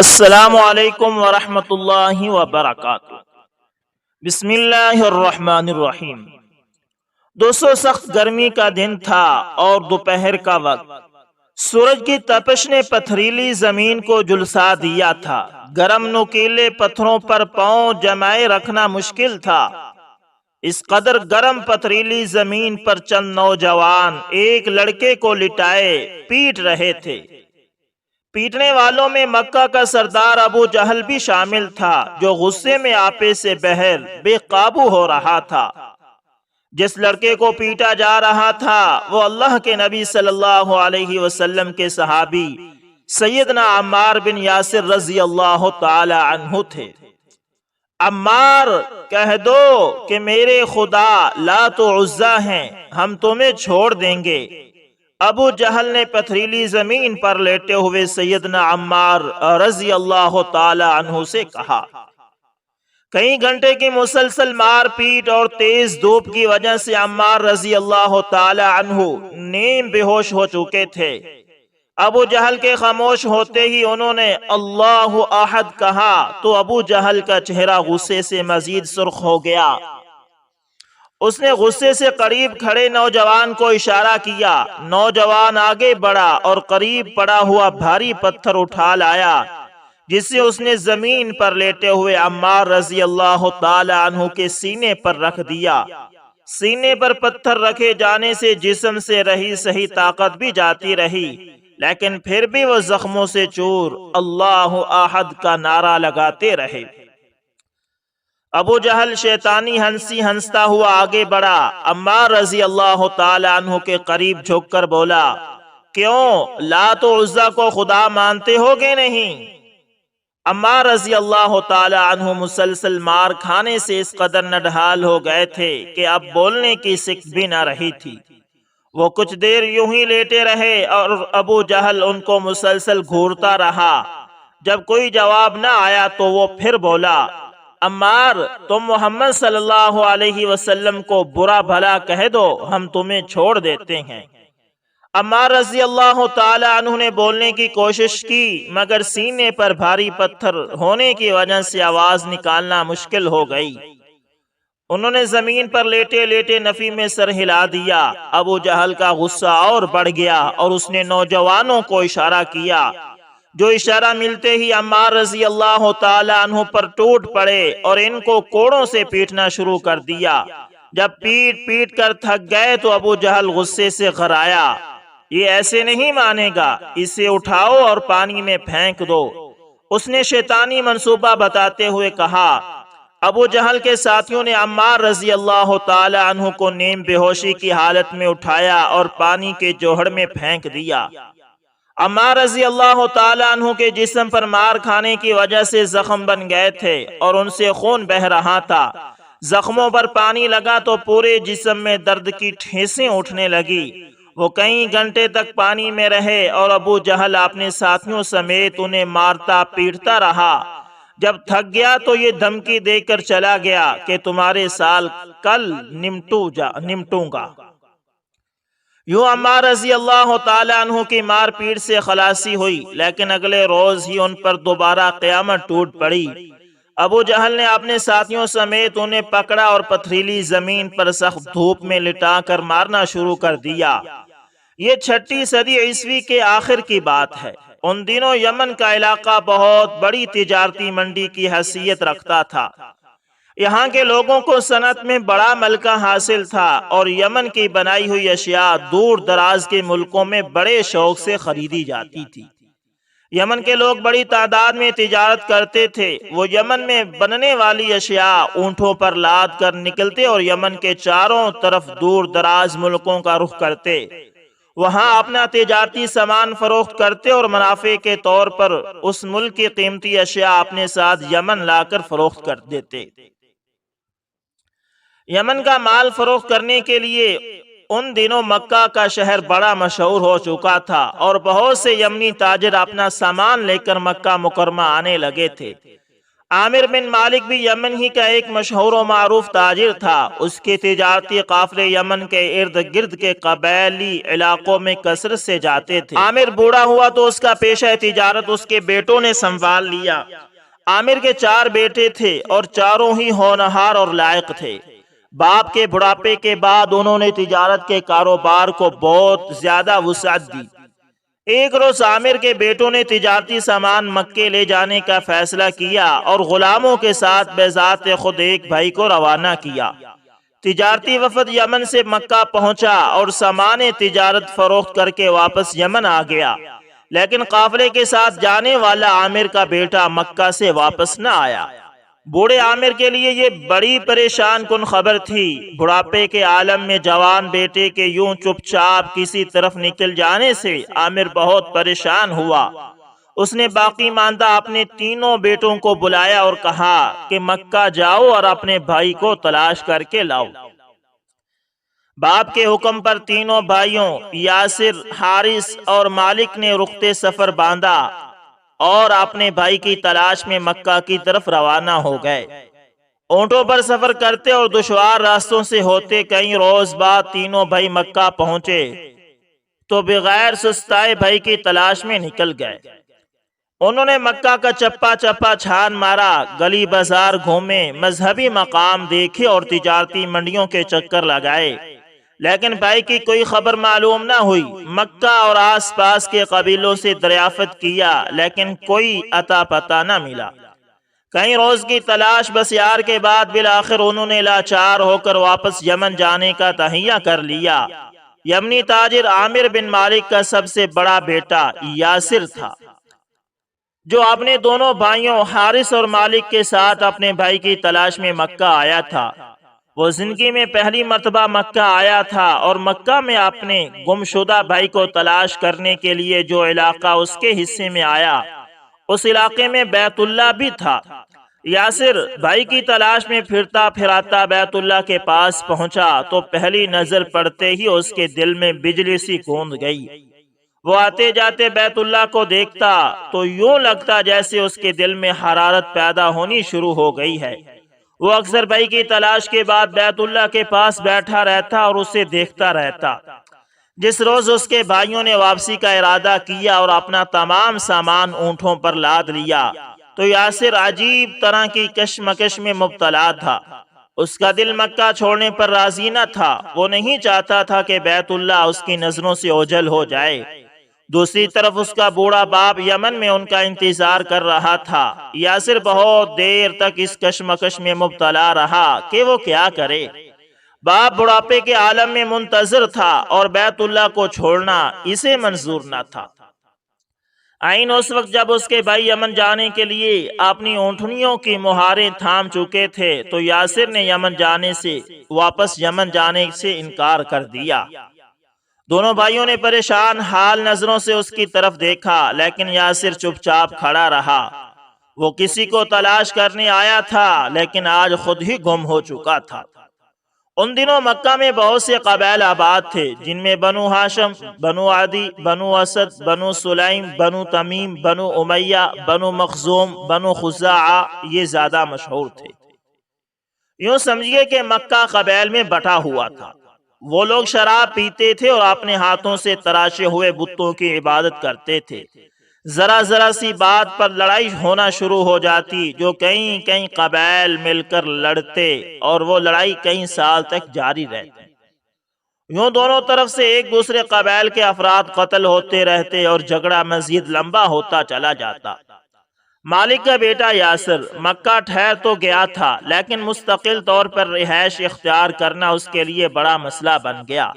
السلام علیکم ورحمۃ اللہ وبرکاتہ۔ بسم اللہ الرحمن الرحیم۔ دوستو، سخت گرمی کا دن تھا اور دوپہر کا وقت۔ سورج کی تپش نے پتھریلی زمین کو جھلسا دیا تھا۔ گرم نوکیلے پتھروں پر پاؤں جمائے رکھنا مشکل تھا۔ اس قدر گرم پتھریلی زمین پر چند نوجوان ایک لڑکے کو لٹائے پیٹ رہے تھے۔ پیٹنے والوں میں مکہ کا سردار ابو جہل بھی شامل تھا، جو غصے میں آپے سے بہر بے قابو ہو رہا تھا۔ جس لڑکے کو پیٹا جا رہا تھا وہ اللہ کے نبی صلی اللہ علیہ وسلم کے صحابی سیدنا عمار بن یاسر رضی اللہ تعالی عنہ تھے۔ عمار، کہہ دو کہ میرے خدا لات و عزا ہیں، ہم تمہیں چھوڑ دیں گے۔ ابو جہل نے پتھریلی زمین پر لیٹے ہوئے سیدنا عمار رضی اللہ تعالی عنہ سے کہا۔ کئی گھنٹے کی مسلسل مار پیٹ اور تیز دھوپ کی وجہ سے عمار رضی اللہ تعالی عنہ نیم بے ہوش ہو چکے تھے۔ ابو جہل کے خاموش ہوتے ہی انہوں نے اللہ احد کہا تو ابو جہل کا چہرہ غصے سے مزید سرخ ہو گیا۔ اس نے غصے سے قریب کھڑے نوجوان کو اشارہ کیا۔ نوجوان آگے بڑھا اور قریب پڑا ہوا بھاری پتھر اٹھا لایا، جسے اس نے زمین پر لیٹے ہوئے عمار رضی اللہ تعالی عنہ کے سینے پر رکھ دیا۔ سینے پر پتھر رکھے جانے سے جسم سے رہی صحیح طاقت بھی جاتی رہی، لیکن پھر بھی وہ زخموں سے چور اللہ احد کا نعرہ لگاتے رہے۔ ابو جہل شیطانی ہنسی ہنستا ہوا آگے بڑھا، عمار رضی اللہ تعالی عنہ کے قریب جھک کر بولا، کیوں لات و عزا کو خدا مانتے ہو گے نہیں؟ عمار رضی اللہ تعالی عنہ مسلسل مار کھانے سے اس قدر نڈھال ہو گئے تھے کہ اب بولنے کی سکت بھی نہ رہی تھی۔ وہ کچھ دیر یوں ہی لیٹے رہے اور ابو جہل ان کو مسلسل گھورتا رہا۔ جب کوئی جواب نہ آیا تو وہ پھر بولا، عمار، تم محمد صلی اللہ علیہ وسلم کو برا بھلا کہہ دو، ہم تمہیں چھوڑ دیتے ہیں۔ عمار رضی اللہ تعالی عنہ نے بولنے کی کوشش کی، مگر سینے پر بھاری پتھر ہونے کی وجہ سے آواز نکالنا مشکل ہو گئی۔ انہوں نے زمین پر لیٹے لیٹے نفی میں سر ہلا دیا۔ ابو جہل کا غصہ اور بڑھ گیا اور اس نے نوجوانوں کو اشارہ کیا، جو اشارہ ملتے ہی عمار رضی اللہ تعالی عنہ پر ٹوٹ پڑے اور ان کو کوڑوں سے پیٹنا شروع کر دیا۔ جب پیٹ پیٹ کر تھک گئے تو ابو جہل غصے سے غرایا، یہ ایسے نہیں مانے گا، اسے اٹھاؤ اور پانی میں پھینک دو۔ اس نے شیطانی منصوبہ بتاتے ہوئے کہا۔ ابو جہل کے ساتھیوں نے عمار رضی اللہ تعالی عنہ کو نیم بے ہوشی کی حالت میں اٹھایا اور پانی کے جوہڑ میں پھینک دیا۔ عمار رضی اللہ تعالی عنہ کے جسم پر مار کھانے کی وجہ سے زخم بن گئے تھے اور ان سے خون بہہ رہا تھا۔ زخموں پر پانی لگا تو پورے جسم میں درد کی ٹھیسیں اٹھنے لگی۔ وہ کئی گھنٹے تک پانی میں رہے اور ابو جہل اپنے ساتھیوں سمیت انہیں مارتا پیٹتا رہا۔ جب تھک گیا تو یہ دھمکی دے کر چلا گیا کہ تمہارے سال کل نمٹوں گا۔ یوں عمار رضی اللہ تعالی عنہ کی مار پیٹ سے خلاصی ہوئی، لیکن اگلے روز ہی ان پر دوبارہ قیامت ٹوٹ پڑی۔ ابو جہل نے اپنے ساتھیوں سمیت انہیں پکڑا اور پتھریلی زمین پر سخت دھوپ میں لٹا کر مارنا شروع کر دیا۔ یہ 6 صدی عیسوی کے آخر کی بات ہے۔ ان دنوں یمن کا علاقہ بہت بڑی تجارتی منڈی کی حیثیت رکھتا تھا۔ یہاں کے لوگوں کو صنعت میں بڑا ملکہ حاصل تھا اور یمن کی بنائی ہوئی اشیاء دور دراز کے ملکوں میں بڑے شوق سے خریدی جاتی تھی۔ یمن کے لوگ بڑی تعداد میں تجارت کرتے تھے۔ وہ یمن میں بننے والی اشیاء اونٹوں پر لاد کر نکلتے اور یمن کے چاروں طرف دور دراز ملکوں کا رخ کرتے۔ وہاں اپنا تجارتی سامان فروخت کرتے اور منافع کے طور پر اس ملک کی قیمتی اشیاء اپنے ساتھ یمن لا کر فروخت کر دیتے۔ یمن کا مال فروخت کرنے کے لیے ان دنوں مکہ کا شہر بڑا مشہور ہو چکا تھا اور بہت سے یمنی تاجر اپنا سامان لے کر مکہ مکرمہ آنے لگے تھے۔ عامر بن مالک بھی یمن ہی کا ایک مشہور و معروف تاجر تھا۔ اس کے تجارتی قافلے یمن کے ارد گرد کے قبائلی علاقوں میں کثرت سے جاتے تھے۔ عامر بوڑھا ہوا تو اس کا پیشہ تجارت اس کے بیٹوں نے سنبھال لیا۔ عامر کے 4 بیٹے تھے اور چاروں ہی ہونہار اور لائق تھے۔ باپ کے بڑھاپے کے بعد انہوں نے تجارت کے کاروبار کو بہت زیادہ وسعت دی۔ ایک روز عامر کے بیٹوں نے تجارتی سامان مکے لے جانے کا فیصلہ کیا اور غلاموں کے ساتھ بذات خود ایک بھائی کو روانہ کیا۔ تجارتی وفد یمن سے مکہ پہنچا اور سامان تجارت فروخت کر کے واپس یمن آ گیا، لیکن قافلے کے ساتھ جانے والا عامر کا بیٹا مکہ سے واپس نہ آیا۔ بوڑھے عامر کے لیے یہ بڑی پریشان کن خبر تھی۔ بڑھاپے کے عالم میں جوان بیٹے کے یوں چپ چاپ کسی طرف نکل جانے سے عامر بہت پریشان ہوا۔ اس نے باقی ماندہ اپنے تینوں بیٹوں کو بلایا اور کہا کہ مکہ جاؤ اور اپنے بھائی کو تلاش کر کے لاؤ۔ باپ کے حکم پر تینوں بھائیوں یاسر، حارث اور مالک نے رخت سفر باندھا اور اپنے بھائی کی تلاش میں مکہ کی طرف روانہ ہو گئے۔ اونٹوں پر سفر کرتے اور دشوار راستوں سے ہوتے کئی روز بعد تینوں بھائی مکہ پہنچے تو بغیر سستائے بھائی کی تلاش میں نکل گئے۔ انہوں نے مکہ کا چپا چپا چھان مارا، گلی بازار گھومے، مذہبی مقام دیکھے اور تجارتی منڈیوں کے چکر لگائے، لیکن بھائی کی کوئی خبر معلوم نہ ہوئی۔ مکہ اور آس پاس کے قبیلوں سے دریافت کیا، لیکن کوئی اتا پتہ نہ ملا۔ کئی روز کی تلاش بسیار کے بعد بالآخر انہوں نے لاچار ہو کر واپس یمن جانے کا تہیہ کر لیا۔ یمنی تاجر عامر بن مالک کا سب سے بڑا بیٹا یاسر تھا، جو اپنے دونوں بھائیوں حارث اور مالک کے ساتھ اپنے بھائی کی تلاش میں مکہ آیا تھا۔ وہ زندگی میں پہلی مرتبہ مکہ آیا تھا اور مکہ میں اپنے گمشدہ بھائی کو تلاش کرنے کے لیے جو علاقہ اس کے حصے میں آیا، اس علاقے میں بیت اللہ بھی تھا۔ یاسر بھائی کی تلاش میں پھرتا پھراتا بیت اللہ کے پاس پہنچا تو پہلی نظر پڑتے ہی اس کے دل میں بجلی سی گونج گئی۔ وہ آتے جاتے بیت اللہ کو دیکھتا تو یوں لگتا جیسے اس کے دل میں حرارت پیدا ہونی شروع ہو گئی ہے۔ وہ اکثر بھائی کی تلاش کے بعد بیت اللہ کے پاس بیٹھا رہتا اور اسے دیکھتا رہتا۔ جس روز اس کے بھائیوں نے واپسی کا ارادہ کیا اور اپنا تمام سامان اونٹوں پر لاد لیا تو یاسر عجیب طرح کی کشمکش میں مبتلا تھا۔ اس کا دل مکہ چھوڑنے پر راضی نہ تھا۔ وہ نہیں چاہتا تھا کہ بیت اللہ اس کی نظروں سے اوجھل ہو جائے۔ دوسری طرف اس کا بوڑھا باپ یمن میں ان کا انتظار کر رہا تھا۔ یاسر بہت دیر تک اس کشمکش میں مبتلا رہا کہ وہ کیا کرے۔ باپ بڑھاپے کے عالم میں منتظر تھا اور بیت اللہ کو چھوڑنا اسے منظور نہ تھا۔ عین اس وقت جب اس کے بھائی یمن جانے کے لیے اپنی اونٹنیوں کی مہاریں تھام چکے تھے تو یاسر نے واپس یمن جانے سے انکار کر دیا۔ دونوں بھائیوں نے پریشان حال نظروں سے اس کی طرف دیکھا، لیکن یاسر چپ چاپ کھڑا رہا۔ وہ کسی کو تلاش کرنے آیا تھا لیکن آج خود ہی گم ہو چکا تھا۔ ان دنوں مکہ میں بہت سے قبائل آباد تھے، جن میں بنو ہاشم، بنو عدی، بنو اسد، بنو سلیم، بنو تمیم، بنو امیہ، بنو مخزوم، بنو خزاعہ یہ زیادہ مشہور تھے۔ یوں سمجھئے کہ مکہ قبائل میں بٹا ہوا تھا۔ وہ لوگ شراب پیتے تھے اور اپنے ہاتھوں سے تراشے ہوئے بتوں کی عبادت کرتے تھے۔ ذرا ذرا سی بات پر لڑائی ہونا شروع ہو جاتی، جو کئی قبائل مل کر لڑتے اور وہ لڑائی کئی سال تک جاری رہتی۔ یوں دونوں طرف سے ایک دوسرے قبائل کے افراد قتل ہوتے رہتے اور جھگڑا مزید لمبا ہوتا چلا جاتا۔ مالک کا بیٹا یاسر مکہ ٹھہر تو گیا تھا، لیکن مستقل طور پر رہائش اختیار کرنا اس کے لیے بڑا مسئلہ بن گیا۔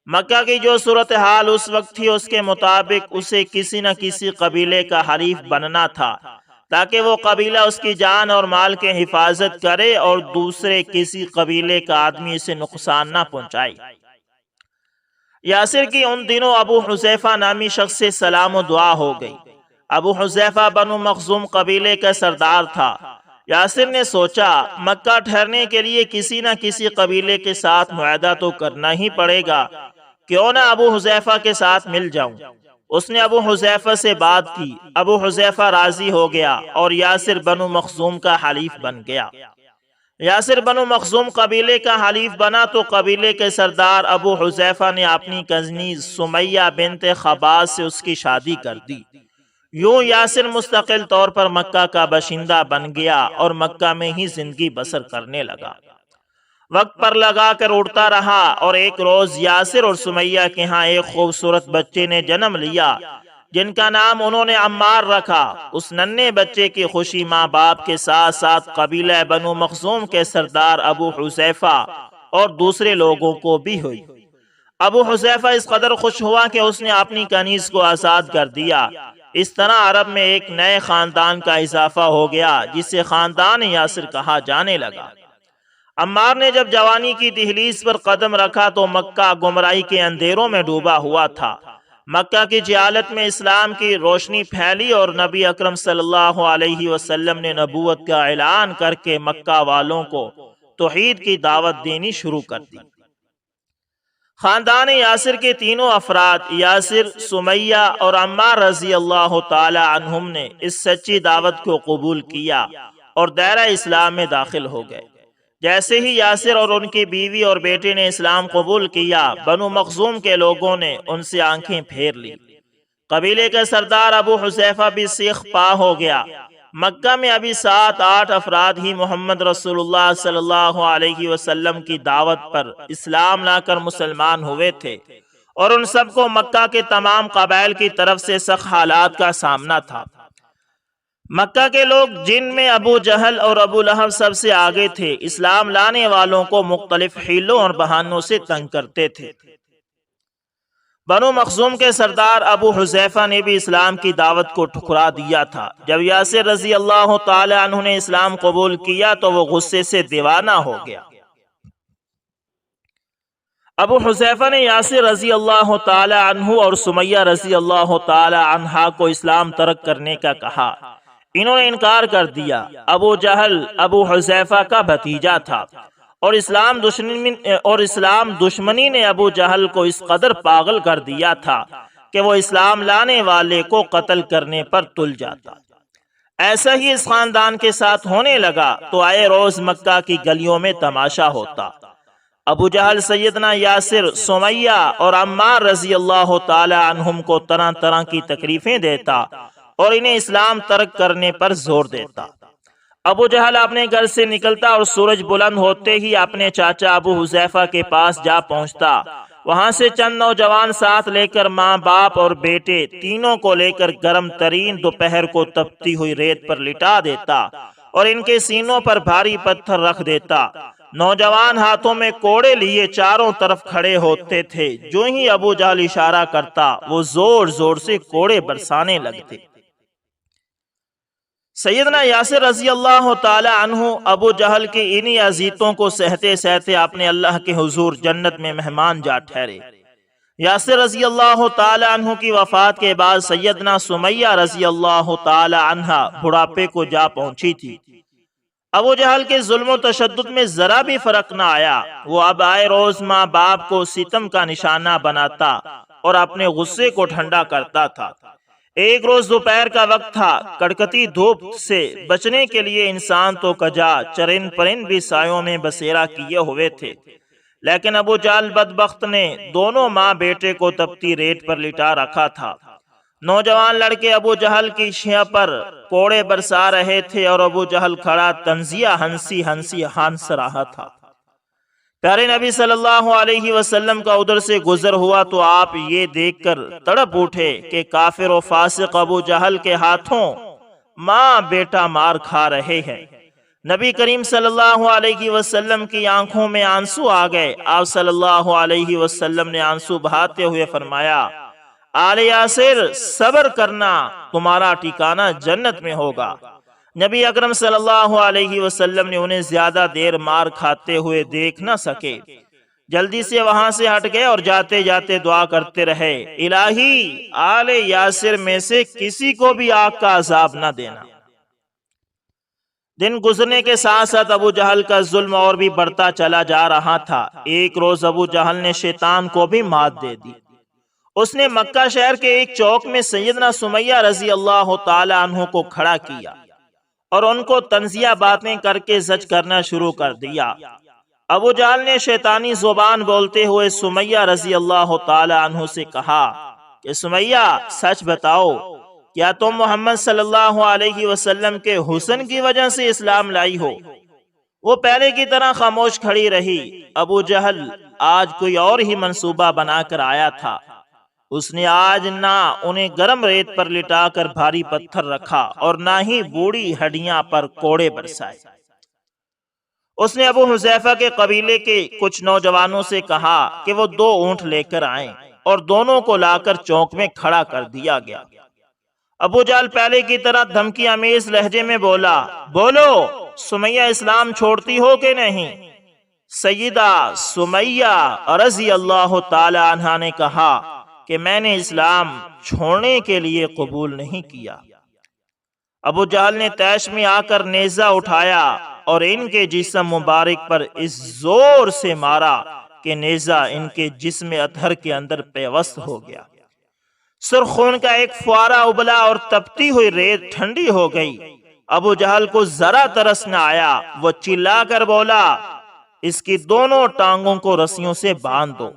مکہ کی جو صورتحال اس وقت تھی، اس کے مطابق اسے کسی نہ کسی قبیلے کا حریف بننا تھا، تاکہ وہ قبیلہ اس کی جان اور مال کے حفاظت کرے اور دوسرے کسی قبیلے کا آدمی اسے نقصان نہ پہنچائے۔ یاسر کی ان دنوں ابو حذیفہ نامی شخص سے سلام و دعا ہو گئی۔ ابو حذیفہ بنو مخزوم قبیلے کا سردار تھا۔ یاسر نے سوچا مکہ ٹھہرنے کے لیے کسی نہ کسی قبیلے کے ساتھ معاہدہ تو کرنا ہی پڑے گا، کیوں نہ ابو حذیفہ کے ساتھ مل جاؤں۔ اس نے ابو حذیفہ سے بات کی، ابو حذیفہ راضی ہو گیا اور یاسر بنو مخزوم کا حلیف بن گیا۔ یاسر بنو مخزوم قبیلے کا حلیف بنا تو قبیلے کے سردار ابو حذیفہ نے اپنی کزنی سمیہ بنت خباز سے اس کی شادی کر دی۔ یوں یاسر مستقل طور پر مکہ کا باشندہ بن گیا اور مکہ میں ہی زندگی بسر کرنے لگا۔ وقت پر لگا کر اڑتا رہا اور ایک روز یاسر اور سمیہ کے ہاں ایک خوبصورت بچے نے جنم لیا جن کا نام انہوں نے عمار رکھا۔ اس ننھے بچے کی خوشی ماں باپ کے ساتھ ساتھ قبیلہ بنو مخزوم کے سردار ابو حذیفہ اور دوسرے لوگوں کو بھی ہوئی۔ ابو حذیفہ اس قدر خوش ہوا کہ اس نے اپنی کنیز کو آزاد کر دیا۔ اس طرح عرب میں ایک نئے خاندان کا اضافہ ہو گیا جسے خاندان یاسر کہا جانے لگا۔ عمار نے جب جوانی کی دہلیز پر قدم رکھا تو مکہ گمراہی کے اندھیروں میں ڈوبا ہوا تھا۔ مکہ کی جہالت میں اسلام کی روشنی پھیلی اور نبی اکرم صلی اللہ علیہ وسلم نے نبوت کا اعلان کر کے مکہ والوں کو توحید کی دعوت دینی شروع کر دی۔ خاندان یاسر کے تینوں افراد یاسر، سمیہ اور عمار رضی اللہ تعالی عنہم نے اس سچی دعوت کو قبول کیا اور دائرہ اسلام میں داخل ہو گئے۔ جیسے ہی یاسر اور ان کی بیوی اور بیٹے نے اسلام قبول کیا، بنو مخزوم کے لوگوں نے ان سے آنکھیں پھیر لی۔ قبیلے کا سردار ابو حذیفہ بھی سیخ پا ہو گیا۔ مکہ میں ابھی 7-8 افراد ہی محمد رسول اللہ صلی اللہ علیہ وسلم کی دعوت پر اسلام لا کر مسلمان ہوئے تھے اور ان سب کو مکہ کے تمام قبائل کی طرف سے سخت حالات کا سامنا تھا۔ مکہ کے لوگ جن میں ابو جہل اور ابو لہب سب سے آگے تھے، اسلام لانے والوں کو مختلف حیلوں اور بہانوں سے تنگ کرتے تھے۔ بنو مخزوم کے سردار ابو حذیفہ نے بھی اسلام کی دعوت کو ٹھکرا دیا تھا۔ جب یاسر رضی اللہ تعالی عنہ نے اسلام قبول کیا تو وہ غصے سے دیوانہ ہو گیا۔ ابو حذیفہ نے یاسر رضی اللہ تعالی عنہ اور سمیہ رضی اللہ تعالی عنہا کو اسلام ترک کرنے کا کہا۔ انہوں نے انکار کر دیا۔ ابو جہل ابو حذیفہ کا بھتیجا تھا اور اسلام دشمنی نے ابو جہل کو اس قدر پاگل کر دیا تھا کہ وہ اسلام لانے والے کو قتل کرنے پر تل جاتا۔ ایسا ہی اس خاندان کے ساتھ ہونے لگا تو آئے روز مکہ کی گلیوں میں تماشا ہوتا۔ ابو جہل سیدنا یاسر، سمیہ اور عمار رضی اللہ تعالی عنہم کو طرح طرح کی تکلیفیں دیتا اور انہیں اسلام ترک کرنے پر زور دیتا۔ ابو جہل اپنے گھر سے نکلتا اور سورج بلند ہوتے ہی اپنے چاچا ابو حذیفہ کے پاس جا پہنچتا۔ وہاں سے چند نوجوان ساتھ لے کر ماں باپ اور بیٹے تینوں کو لے کر گرم ترین دوپہر کو تپتی ہوئی ریت پر لٹا دیتا اور ان کے سینوں پر بھاری پتھر رکھ دیتا۔ نوجوان ہاتھوں میں کوڑے لیے چاروں طرف کھڑے ہوتے تھے۔ جو ہی ابو جہل اشارہ کرتا وہ زور زور سے کوڑے برسانے لگتے۔ سیدنا یاسر رضی اللہ تعالی عنہ ابو جہل کی انہی اذیتوں کو سہتے سہتے اپنے اللہ کے حضور جنت میں مہمان جا ٹھہرے۔ یاسر رضی اللہ تعالی عنہ کی وفات کے بعد سیدنا سمیہ رضی اللہ تعالی عنہ بڑھاپے کو جا پہنچی تھی۔ ابو جہل کے ظلم و تشدد میں ذرا بھی فرق نہ آیا۔ وہ اب آئے روز ماں باپ کو ستم کا نشانہ بناتا اور اپنے غصے کو ٹھنڈا کرتا تھا۔ ایک روز دوپہر کا وقت تھا۔ کڑکتی دھوپ سے بچنے کے لیے انسان تو کجا، چرند پرند بھی سایوں میں بسیرا کیے ہوئے تھے، لیکن ابو جہل بدبخت نے دونوں ماں بیٹے کو تپتی ریت پر لٹا رکھا تھا۔ نوجوان لڑکے ابو جہل کی شیا پر کوڑے برسا رہے تھے اور ابو جہل کھڑا تنزیہ ہنسی ہنسی ہنس رہا تھا۔ پیارے نبی صلی اللہ علیہ وسلم کا ادھر سے گزر ہوا تو آپ یہ دیکھ کر تڑپ اٹھے کہ کافر و فاسق ابو جہل کے ہاتھوں ماں بیٹا مار کھا رہے ہیں۔ نبی کریم صلی اللہ علیہ وسلم کی آنکھوں میں آنسو آ گئے۔ آپ صلی اللہ علیہ وسلم نے آنسو بہاتے ہوئے فرمایا، آل یاسر صبر کرنا، تمہارا ٹھکانہ جنت میں ہوگا۔ نبی اکرم صلی اللہ علیہ وسلم نے انہیں زیادہ دیر مار کھاتے ہوئے دیکھ نہ سکے، جلدی سے وہاں سے ہٹ گئے اور جاتے جاتے دعا کرتے رہے، الہی آل یاسر میں سے کسی کو بھی آگ کا عذاب نہ دینا۔ دن گزرنے کے ساتھ ساتھ ابو جہل کا ظلم اور بھی بڑھتا چلا جا رہا تھا۔ ایک روز ابو جہل نے شیطان کو بھی مات دے دی اس نے مکہ شہر کے ایک چوک میں سیدنا سمیہ رضی اللہ تعالی عنہ کو کھڑا کیا اور ان کو طنزیہ باتیں کر کے زج کرنا شروع کر دیا۔ ابو جہل نے شیطانی زبان بولتے ہوئے سمیہ رضی اللہ تعالی عنہ سے کہا کہ سمیہ سچ بتاؤ، کیا تم محمد صلی اللہ علیہ وسلم کے حسن کی وجہ سے اسلام لائی ہو؟ وہ پہلے کی طرح خاموش کھڑی رہی۔ ابو جہل آج کوئی اور ہی منصوبہ بنا کر آیا تھا۔ اس نے آج نہ انہیں گرم ریت پر لٹا کر بھاری پتھر رکھا اور نہ ہی بوڑھی ہڈیاں پر کوڑے برسائے۔ اس نے ابو حذیفہ کے قبیلے کے کچھ نوجوانوں سے کہا کہ وہ 2 اونٹ لے کر آئیں اور دونوں کو لا کر چوک میں کھڑا کر دیا گیا۔ ابو جہل پہلے کی طرح دھمکی آمیز لہجے میں بولا، بولو سمیہ اسلام چھوڑتی ہو کہ نہیں؟ سیدہ سمیہ رضی اللہ تعالی عنہا نے کہا کہ میں نے اسلام چھوڑنے کے لیے قبول نہیں کیا۔ ابو جہل نے طیش میں آ کر نیزہ اٹھایا اور ان کے جسم مبارک پر اس زور سے مارا کہ نیزہ ان کے جسم اطہر کے اندر پیوست ہو گیا۔ سرخ خون کا ایک فوارہ ابلا اور تپتی ہوئی ریت ٹھنڈی ہو گئی۔ ابو جہل کو ذرا ترس نہ آیا، وہ چلا کر بولا، اس کی دونوں ٹانگوں کو رسیوں سے باندھ دو۔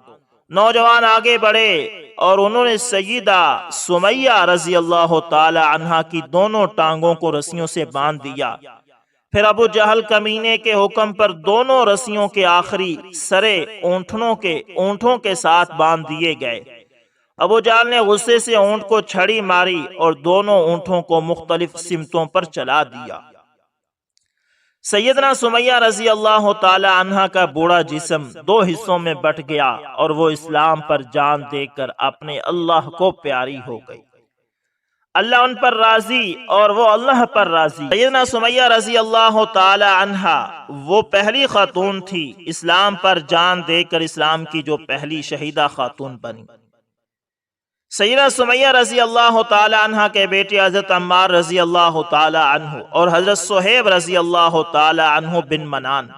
نوجوان آگے بڑھے اور انہوں نے سیدہ سمیہ رضی اللہ تعالی عنہا کی دونوں ٹانگوں کو رسیوں سے باندھ دیا۔ پھر ابو جہل کمینے کے حکم پر دونوں رسیوں کے آخری سرے اونٹوں کے ساتھ باندھ دیے گئے۔ ابو جہل نے غصے سے اونٹ کو چھڑی ماری اور دونوں اونٹوں کو مختلف سمتوں پر چلا دیا۔ سیدنا سمیہ رضی اللہ تعالی عنہا کا بوڑھا جسم 2 حصوں میں بٹ گیا اور وہ اسلام پر جان دے کر اپنے اللہ کو پیاری ہو گئی۔ اللہ ان پر راضی اور وہ اللہ پر راضی۔ سیدنا سمیہ رضی اللہ تعالی عنہا وہ پہلی خاتون تھی اسلام پر جان دے کر اسلام کی جو پہلی شہیدہ خاتون بنی۔ سیدہ سمیہ رضی اللہ تعالی عنہ کے بیٹے حضرت عمار رضی اللہ تعالی عنہ اور حضرت صہیب رضی اللہ تعالی عنہ بن منان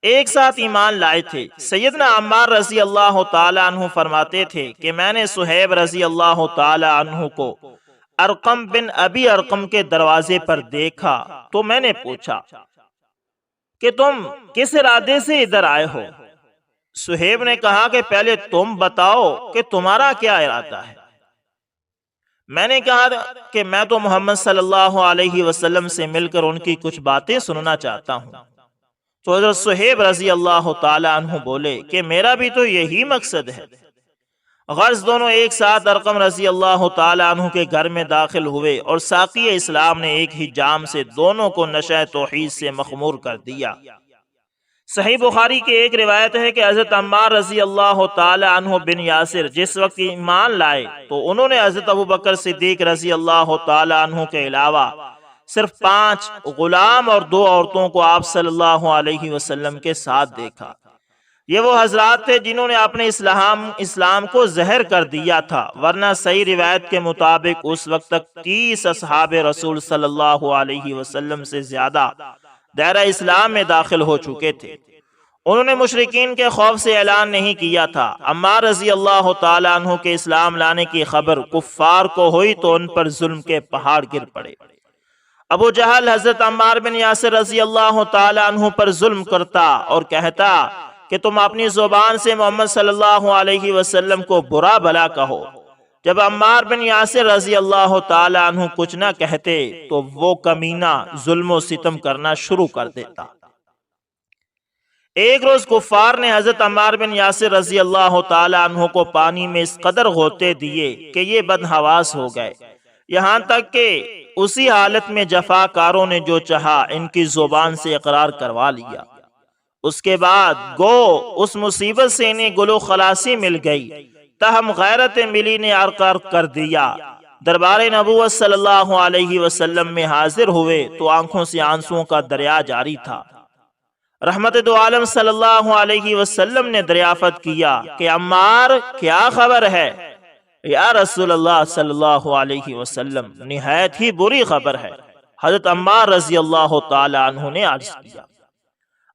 ایک ساتھ ایمان لائے تھے۔ سیدنا عمار رضی اللہ تعالی عنہ فرماتے تھے کہ میں نے صہیب رضی اللہ تعالی عنہ کو ارقم بن ابی ارقم کے دروازے پر دیکھا تو میں نے پوچھا کہ تم کس ارادے سے ادھر آئے ہو؟ صہیب نے کہا کہ پہلے تم بتاؤ کہ تمہارا کیا ارادہ ہے؟ میں نے کہا کہ میں تو محمد صلی اللہ علیہ وسلم سے مل کر ان کی کچھ باتیں سننا چاہتا ہوں۔ تو حضرت صہیب رضی اللہ تعالی عنہ بولے کہ میرا بھی تو یہی مقصد ہے۔ غرض دونوں ایک ساتھ ارقم رضی اللہ تعالی عنہ کے گھر میں داخل ہوئے اور ساقی اسلام نے ایک ہی جام سے دونوں کو نشہ توحید سے مخمور کر دیا۔ صحیح بخاری کی ایک روایت ہے کہ حضرت عمار رضی اللہ تعالی عنہ بن یاسر جس وقت ایمان لائے تو انہوں نے حضرت ابوبکر صدیق رضی اللہ تعالی عنہ کے علاوہ صرف 5 غلام اور 2 عورتوں کو آپ صلی اللہ علیہ وسلم کے ساتھ دیکھا۔ یہ وہ حضرات تھے جنہوں نے اپنے اسلام کو زہر کر دیا تھا، ورنہ صحیح روایت کے مطابق اس وقت تک 30 اصحاب رسول صلی اللہ علیہ وسلم سے زیادہ دائرہ اسلام میں داخل ہو چکے تھے۔ انہوں نے مشرکین کے خوف سے اعلان نہیں کیا تھا۔ عمار رضی اللہ تعالی عنہ کے اسلام لانے کی خبر کفار کو ہوئی تو ان پر ظلم کے پہاڑ گر پڑے۔ ابو جہل حضرت عمار بن یاسر رضی اللہ تعالی عنہ پر ظلم کرتا اور کہتا کہ تم اپنی زبان سے محمد صلی اللہ علیہ وسلم کو برا بھلا کہو۔ جب عمار بن یاسر رضی اللہ تعالی عنہ کچھ نہ کہتے تو وہ کمینہ ظلم و ستم کرنا شروع کر دیتا۔ ایک روز کفار نے حضرت عمار بن یاسر رضی اللہ تعالی عنہ کو پانی میں اس قدر غوطے دیے کہ یہ بدحواس ہو گئے، یہاں تک کہ اسی حالت میں جفاکاروں نے جو چاہا ان کی زبان سے اقرار کروا لیا۔ اس کے بعد گو اس مصیبت سے انہیں گلو خلاصی مل گئی، تاہم غیرت ملی نے ارقار کر دیا۔ دربار نبوت صلی اللہ علیہ وسلم میں حاضر ہوئے تو آنکھوں سے آنسوؤں کا دریا جاری تھا۔ رحمت دو عالم صلی اللہ علیہ وسلم نے دریافت کیا کہ عمار کیا خبر ہے؟ یا رسول اللہ صلی اللہ علیہ وسلم نہایت ہی بری خبر ہے۔ حضرت عمار رضی اللہ تعالی عنہ نے عرض کیا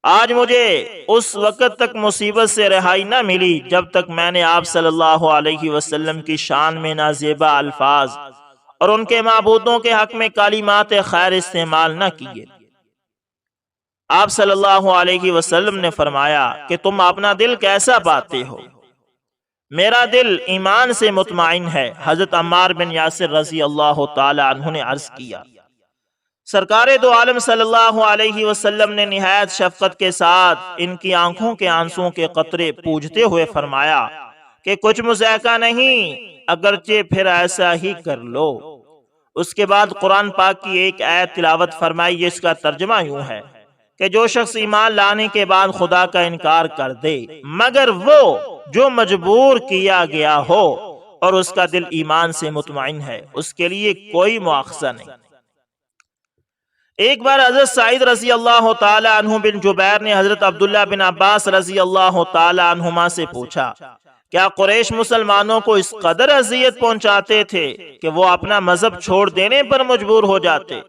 آج مجھے اس وقت تک مصیبت سے رہائی نہ ملی جب تک میں نے آپ صلی اللہ علیہ وسلم کی شان میں نازیبا الفاظ اور ان کے معبودوں کے حق میں کلمات خیر استعمال نہ کیے۔ آپ صلی اللہ علیہ وسلم نے فرمایا کہ تم اپنا دل کیسا پاتے ہو؟ میرا دل ایمان سے مطمئن ہے۔ حضرت عمار بن یاسر رضی اللہ تعالی عنہ نے عرض کیا، سرکار دو عالم صلی اللہ علیہ وسلم نے نہایت شفقت کے ساتھ ان کی آنکھوں کے آنسوں کے قطرے پوجتے ہوئے فرمایا کہ کچھ مذائقہ نہیں، اگرچہ پھر ایسا ہی کر لو۔ اس کے بعد قرآن پاک کی ایک آیت تلاوت فرمائی، اس کا ترجمہ یوں ہے کہ جو شخص ایمان لانے کے بعد خدا کا انکار کر دے مگر وہ جو مجبور کیا گیا ہو اور اس کا دل ایمان سے مطمئن ہے، اس کے لیے کوئی مواخذہ نہیں۔ ایک بار حضرت سعید رضی اللہ تعالی عنہ بن جبیر نے حضرت عبداللہ بن عباس رضی اللہ تعالی عنہما سے پوچھا، کیا قریش مسلمانوں کو اس قدر اذیت پہنچاتے تھے کہ وہ اپنا مذہب چھوڑ دینے پر مجبور ہو جاتے؟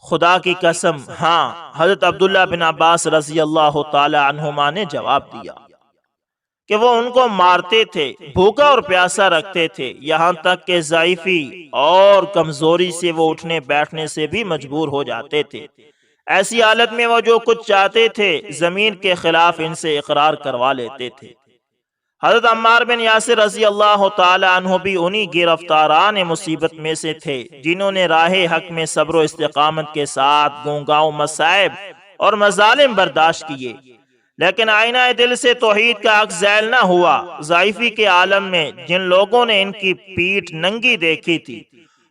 خدا کی قسم ہاں، حضرت عبداللہ بن عباس رضی اللہ تعالی عنہما نے جواب دیا کہ وہ ان کو مارتے تھے، بھوکا اور پیاسا رکھتے تھے، یہاں تک کہ ضعیفی اور کمزوری سے وہ اٹھنے بیٹھنے سے بھی مجبور ہو جاتے تھے۔ ایسی حالت میں وہ جو کچھ چاہتے تھے زمین کے خلاف ان سے اقرار کروا لیتے تھے۔ حضرت عمار بن یاسر رضی اللہ تعالی عنہ بھی انہی گرفتاران مصیبت میں سے تھے جنہوں نے راہ حق میں صبر و استقامت کے ساتھ گونگاؤں مصائب اور مظالم برداشت کیے، لیکن آئینہ دل سے توحید کا حق زائل نہ ہوا۔ ضعیفی کے عالم میں جن لوگوں نے ان کی پیٹھ ننگی دیکھی تھی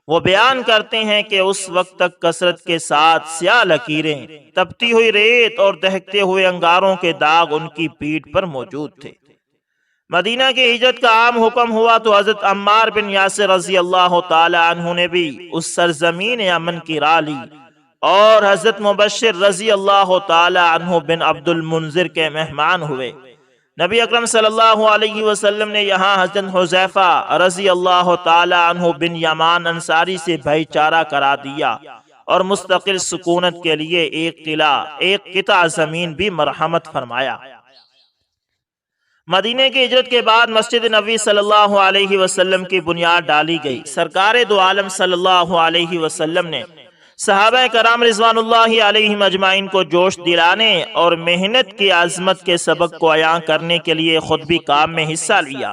وہ بیان کرتے ہیں کہ اس وقت تک کثرت کے ساتھ سیاہ لکیریں، تپتی ہوئی ریت اور دہکتے ہوئے انگاروں کے داغ ان کی پیٹھ پر موجود تھے۔ مدینہ کی ہجرت کا عام حکم ہوا تو حضرت عمار بن یاسر رضی اللہ تعالی عنہ نے بھی اس سرزمین امن کی راہ لی اور حضرت مبشر رضی اللہ تعالی عنہ بن عبد المنذر کے مہمان ہوئے۔ نبی اکرم صلی اللہ علیہ وسلم نے یہاں حضرت حذیفہ رضی اللہ تعالی عنہ بن یمان انصاری سے بھائی چارہ کرا دیا اور مستقل سکونت کے لیے ایک قلعہ، ایک قطع زمین بھی مرحمت فرمایا۔ مدینہ کی ہجرت کے بعد مسجد نبوی صلی اللہ علیہ وسلم کی بنیاد ڈالی گئی۔ سرکار دو عالم صلی اللہ علیہ وسلم نے صحابہ کرام رضوان اللہ علیہم اجمعین کو جوش دلانے اور محنت کی عظمت کے سبق کو عیاں کرنے کے لیے خود بھی کام میں حصہ لیا۔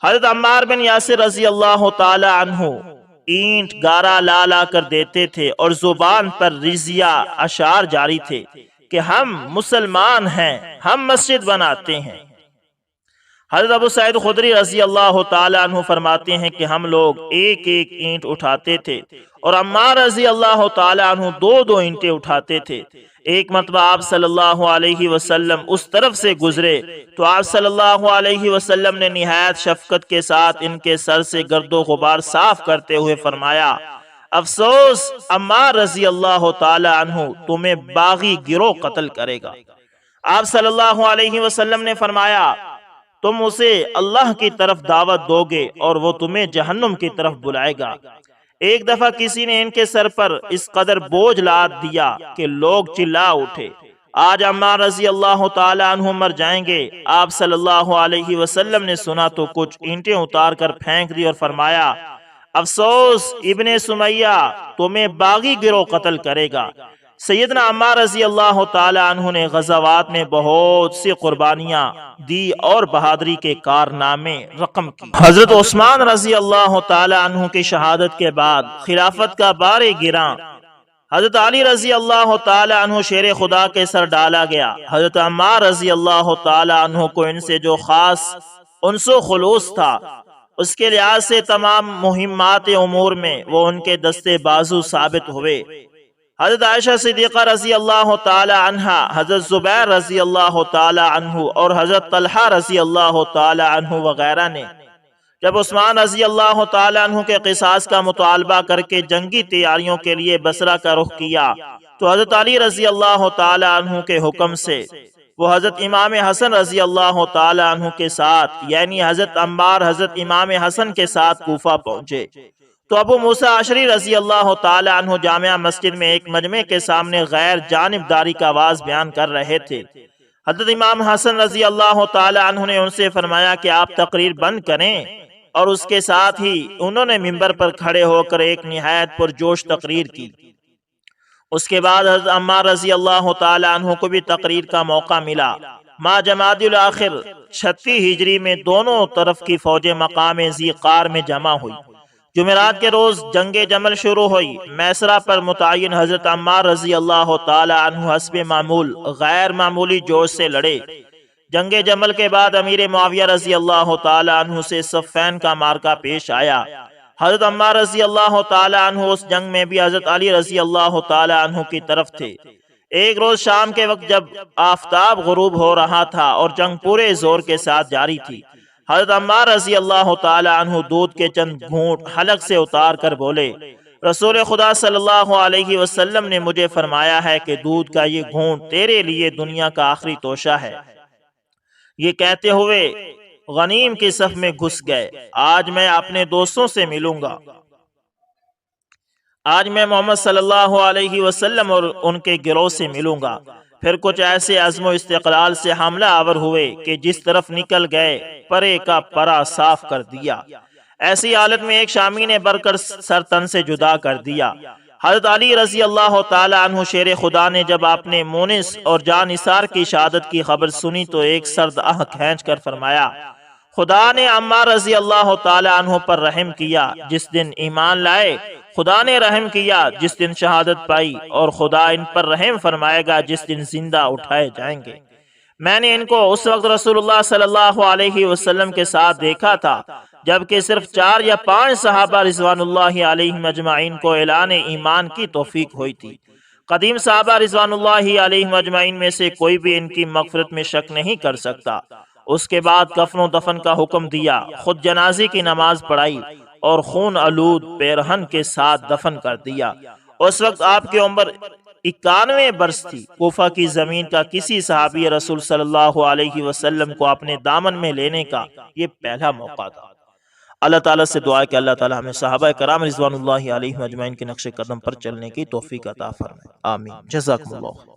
حضرت عمار بن یاسر رضی اللہ تعالی عنہ اینٹ گارا لا لا کر دیتے تھے اور زبان پر رضیہ اشعار جاری تھے کہ ہم مسلمان ہیں، ہم مسجد بناتے ہیں۔ حضرت ابو سعید خدری رضی اللہ تعالی عنہ فرماتے ہیں کہ ہم لوگ ایک ایک اینٹ اٹھاتے تھے اور عمار رضی اللہ تعالی عنہ دو دو اینٹیں اٹھاتے تھے۔ ایک مرتبہ آپ صلی اللہ علیہ وسلم اس طرف سے گزرے تو آپ صلی اللہ علیہ وسلم نے نہایت شفقت کے ساتھ ان کے سر سے گرد و غبار صاف کرتے ہوئے فرمایا، افسوس عمار رضی اللہ تعالی عنہ تمہیں باغی گروہ قتل کرے گا۔ آپ صلی اللہ علیہ وسلم نے فرمایا، تم اسے اللہ کی طرف دعوت دو گے اور وہ تمہیں جہنم کی طرف بلائے گا۔ ایک دفعہ کسی نے ان کے سر پر اس قدر بوجھ لاد دیا کہ لوگ چلا اٹھے، آج عمار رضی اللہ تعالی عنہ مر جائیں گے۔ آپ صلی اللہ علیہ وسلم نے سنا تو کچھ اینٹیں اتار کر پھینک دی اور فرمایا، افسوس ابن سمیہ تمہیں باغی گروہ قتل کرے گا۔ سیدنا عمار رضی اللہ تعالی عنہ نے غزوات میں بہت سی قربانیاں دی اور بہادری کے کارنامے رقم کی۔ حضرت عثمان رضی اللہ تعالی عنہ کی شہادت کے بعد خلافت کا بار گراں حضرت علی رضی اللہ تعالی عنہ شیر خدا کے سر ڈالا گیا۔ حضرت عمار رضی اللہ تعالی عنہ کو ان سے جو خاص انس و خلوص تھا اس کے لحاظ سے تمام مہمات امور میں وہ ان کے دستے بازو ثابت ہوئے۔ حضرت عائشہ صدیقہ رضی اللہ تعالی عنہ، حضرت زبیر رضی اللہ تعالی عنہ اور حضرت طلحہ رضی اللہ تعالی عنہ وغیرہ نے جب عثمان رضی اللہ تعالی عنہ کے قصاص کا مطالبہ کر کے جنگی تیاریوں کے لیے بصرہ کا رخ کیا تو حضرت علی رضی اللہ تعالی عنہ کے حکم سے وہ حضرت امام حسن رضی اللہ تعالی عنہ کے ساتھ یعنی حضرت عمار حضرت امام حسن کے ساتھ کوفہ پہنچے۔ تو ابو موسیٰ اشعری رضی اللہ تعالی عنہ جامعہ مسجد میں ایک مجمع کے سامنے غیر جانبداری کا آواز بیان کر رہے تھے۔ حضرت امام حسن رضی اللہ تعالی عنہ نے ان سے فرمایا کہ آپ تقریر بند کریں، اور اس کے ساتھ ہی انہوں نے ممبر پر کھڑے ہو کر ایک نہایت پرجوش تقریر کی۔ اس کے بعد حضرت عمار رضی اللہ تعالی عنہ کو بھی تقریر کا موقع ملا۔ ماہ جمادی الاخر 36 ہجری میں دونوں طرف کی فوجیں مقام ذی قار میں جمع ہوئی۔ جمعرات کے روز جنگ جمل شروع ہوئی۔ میسرہ پر متعین حضرت عمار رضی اللہ تعالی عنہ حسب معمول غیر معمولی جوش سے لڑے۔ جنگ جمل کے بعد امیر معاویہ رضی اللہ تعالی عنہ سے صفین کا معرکہ پیش آیا۔ حضرت عمار رضی اللہ تعالی عنہ اس جنگ میں بھی حضرت علی رضی اللہ تعالی عنہ کی طرف تھے۔ ایک روز شام کے وقت جب آفتاب غروب ہو رہا تھا اور جنگ پورے زور کے ساتھ جاری تھی، حضرت عمار رضی اللہ تعالی عنہ دودھ کے چند گھونٹ حلق سے اتار کر بولے، رسول خدا صلی اللہ علیہ وسلم نے مجھے فرمایا ہے کہ دودھ کا یہ گھونٹ تیرے لیے دنیا کا آخری توشہ ہے۔ یہ کہتے ہوئے غنیم کی صف میں گھس گئے۔ آج میں اپنے دوستوں سے ملوں گا، آج میں محمد صلی اللہ علیہ وسلم اور ان کے گروہ سے ملوں گا۔ پھر کچھ ایسے عزم و استقلال سے حملہ آور ہوئے کہ جس طرف نکل گئے پرے کا پرا صاف کر دیا۔ ایسی حالت میں ایک شامی نے بر کر سر تن سے جدا کر دیا۔ حضرت علی رضی اللہ تعالی عنہ شیر خدا نے جب اپنے مونس اور جان نثار کی شہادت کی خبر سنی تو ایک سرد آہ کھینچ کر فرمایا، خدا نے عمار رضی اللہ تعالی عنہ پر رحم کیا جس دن ایمان لائے، خدا نے رحم کیا جس دن شہادت پائی، اور خدا ان پر رحم فرمائے گا جس دن زندہ اٹھائے جائیں گے۔ میں نے ان کو اس وقت رسول اللہ صلی اللہ علیہ وسلم کے ساتھ دیکھا تھا جبکہ صرف 4 یا 5 صحابہ رضوان اللہ علیہم اجمعین کو اعلان ایمان کی توفیق ہوئی تھی۔ قدیم صحابہ رضوان اللہ علیہم اجمعین میں سے کوئی بھی ان کی مغفرت میں شک نہیں کر سکتا۔ اس کے بعد کفن و دفن کا حکم دیا، خود جنازے کی نماز پڑھائی اور خون آلود پیرہن کے ساتھ دفن کر دیا۔ اس وقت آپ کی عمر 91 برس تھی۔ کوفہ کی زمین کا کسی صحابی رسول صلی اللہ علیہ وسلم کو اپنے دامن میں لینے کا یہ پہلا موقع تھا۔ اللہ تعالیٰ سے دعا ہے کہ اللہ تعالیٰ ہمیں صحابہ کرام رضوان اللہ علیہم اجمعین کے نقش قدم پر چلنے کی توفیق عطا فرمائے، آمین۔ جزاکم اللہ۔